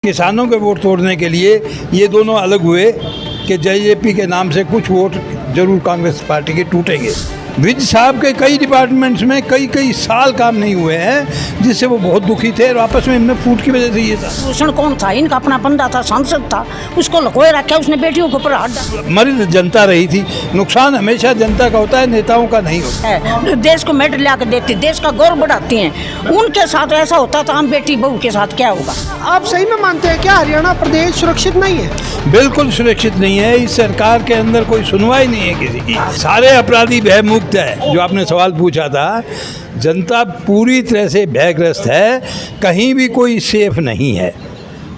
किसानों के वोट तोड़ने के लिए ये दोनों अलग हुए कि जेजेपी के नाम से कुछ वोट जरूर कांग्रेस पार्टी के टूटेंगे। विज साहब के कई डिपार्टमेंट्स में कई साल काम नहीं हुए हैं, जिससे वो बहुत दुखी थे और आपस में इनमें फूट की वजह से ये था। भूषण कौन था? इनका अपना बंदा था, सांसद था, उसको लकोए रखा, उसने बेटियों के ऊपर हाथ डाला। मरी जनता रही थी। नुकसान हमेशा जनता का होता है, नेताओं का नहीं होता है। देश को मेडल ला कर देती, देश का गौरव बढ़ाती हैं। उनके साथ ऐसा होता था, हम बेटी बहू के साथ क्या होगा? आप सही में मानते हैं क्या हरियाणा प्रदेश सुरक्षित नहीं है? बिल्कुल सुरक्षित नहीं है। इस सरकार के अंदर कोई सुनवाई नहीं है किसी की। सारे अपराधी भयमुक्त है। जो आपने सवाल पूछा था, जनता पूरी तरह से भयग्रस्त है, कहीं भी कोई सेफ नहीं है।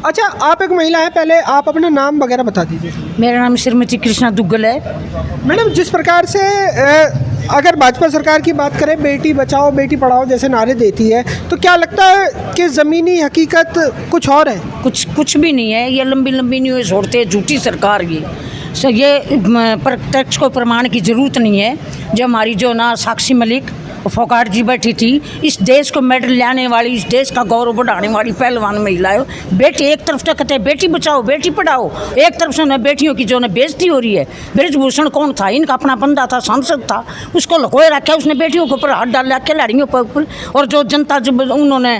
अच्छा, आप एक महिला हैं, पहले आप अपना नाम वगैरह बता दीजिए। मेरा नाम श्रीमती कृष्णा दुग्गल है। मैडम, जिस प्रकार से अगर भाजपा सरकार की बात करें, बेटी बचाओ बेटी पढ़ाओ जैसे नारे देती है, तो क्या लगता है कि ज़मीनी हकीकत कुछ और है? कुछ भी नहीं है। ये लंबी लंबी न्यूज़ छोड़ते हैं, झूठी सरकार ये प्रत्यक्ष को प्रमाण की ज़रूरत नहीं है। जो हमारी जो ना साक्षी मलिक फोगाट जी बैठी थी, इस देश को मेडल लाने वाली, इस देश का गौरव बढ़ाने वाली पहलवान महिला है। बेटी एक तरफ से कहते हैं बेटी बचाओ बेटी पढ़ाओ, एक तरफ से बेटियों की जो है बेइज्जती हो रही है। ब्रजभूषण कौन था? इनका अपना बंदा था, सांसद था, उसको लकोए रखा, उसने बेटियों के ऊपर हाथ डाला, खिलाड़ियों पर ऊपर। और जो जनता जब उन्होंने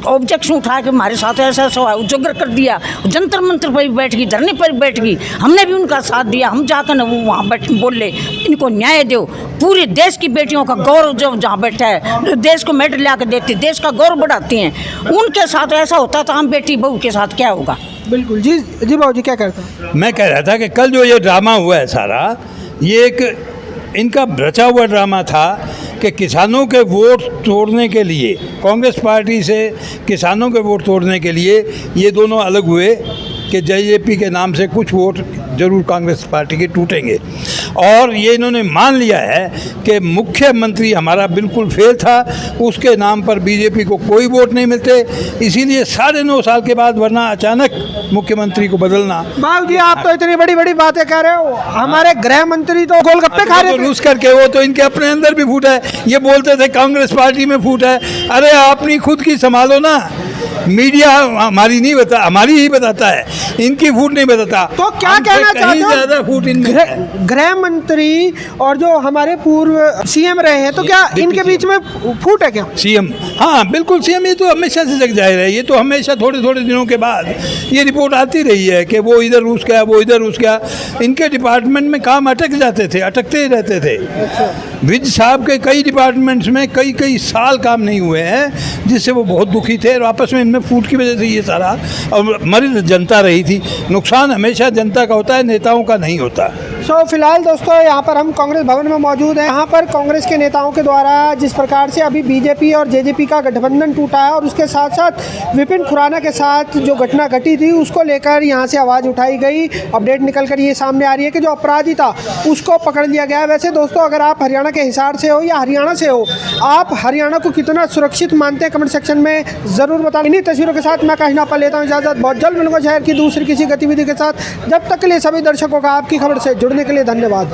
ऑब्जेक्शन उठा के हमारे साथ ऐसा उजागर कर दिया, जंतर मंत्र पर बैठ गई, धरने पर बैठ गई, हमने भी उनका साथ दिया। हम जाकर वहाँ बैठ बोले इनको न्याय दो, पूरे देश की बेटियों का गौरव जो जहाँ बैठा है, देश को मेडल ला कर देती, देश का गौरव बढ़ाती हैं। उनके साथ ऐसा होता था, हम बेटी बहू के साथ क्या होगा? बिल्कुल जी बाबू जी, क्या करता? मैं कह रहा था कि कल जो ये ड्रामा हुआ है सारा, ये एक इनका रचा हुआ ड्रामा था कि किसानों के वोट तोड़ने के लिए, कांग्रेस पार्टी से किसानों के वोट तोड़ने के लिए ये दोनों अलग हुए कि जेजेपी के नाम से कुछ वोट जरूर कांग्रेस पार्टी के टूटेंगे। और ये इन्होंने मान लिया है कि मुख्यमंत्री हमारा बिल्कुल फेल था, उसके नाम पर बीजेपी को कोई वोट नहीं मिलते, इसीलिए 9.5 साल के बाद, वरना अचानक मुख्यमंत्री को बदलना। बाबू जी, आप तो इतनी बड़ी बड़ी बातें कह रहे हो, हमारे गृह मंत्री तो गोलगप्पे खा रहे थे। रूस करके वो तो इनके अपने अंदर भी फूट है। ये बोलते थे कांग्रेस पार्टी में फूट है। अरे अपनी खुद की संभालो ना। मीडिया हमारी ही बताता है, इनकी फूट नहीं बताता। तो क्या कहना चाहते हो? ज्यादा फूट इनमें। गृह मंत्री और जो हमारे पूर्व सीएम रहे हैं, तो क्या इनके बीच में फूट है क्या? सीएम, हाँ बिल्कुल सीएम। ये तो हमेशा से जग जाहिर है। ये तो हमेशा थोड़े थोड़े दिनों के बाद ये रिपोर्ट आती रही है कि वो इधर रूस गया, वो इधर रूस गया। इनके डिपार्टमेंट में काम अटकते ही रहते थे। विज साहब के कई डिपार्टमेंट्स में कई साल काम नहीं हुए हैं, जिससे वो बहुत दुखी थे और आपस में इनमें फूट की वजह से ये सारा, और मरी जनता रही थी। नुकसान हमेशा जनता का होता है, नेताओं का नहीं होता। फिलहाल दोस्तों, यहाँ पर हम कांग्रेस भवन में मौजूद हैं। यहाँ पर कांग्रेस के नेताओं के द्वारा जिस प्रकार से अभी बीजेपी और जेजेपी का गठबंधन टूटा है, और उसके साथ साथ विपिन खुराना के साथ जो घटना घटी थी, उसको लेकर यहाँ से आवाज़ उठाई गई। अपडेट निकल कर ये सामने आ रही है कि जो अपराधी था उसको पकड़ लिया गया। वैसे दोस्तों, अगर आप हरियाणा के हिसार से हो या हरियाणा से हो, आप हरियाणा को कितना सुरक्षित मानते हैं, कमेंट सेक्शन में ज़रूर बताएं। इन्हीं तस्वीरों के साथ मैं काहिना पर लेता हूँ इजाज़त। बहुत जल्द मिलूंगा शहर की दूसरी किसी गतिविधि के साथ। जब तक के लिए सभी दर्शकों का आपकी खबर से जुड़ने के लिए धन्यवाद।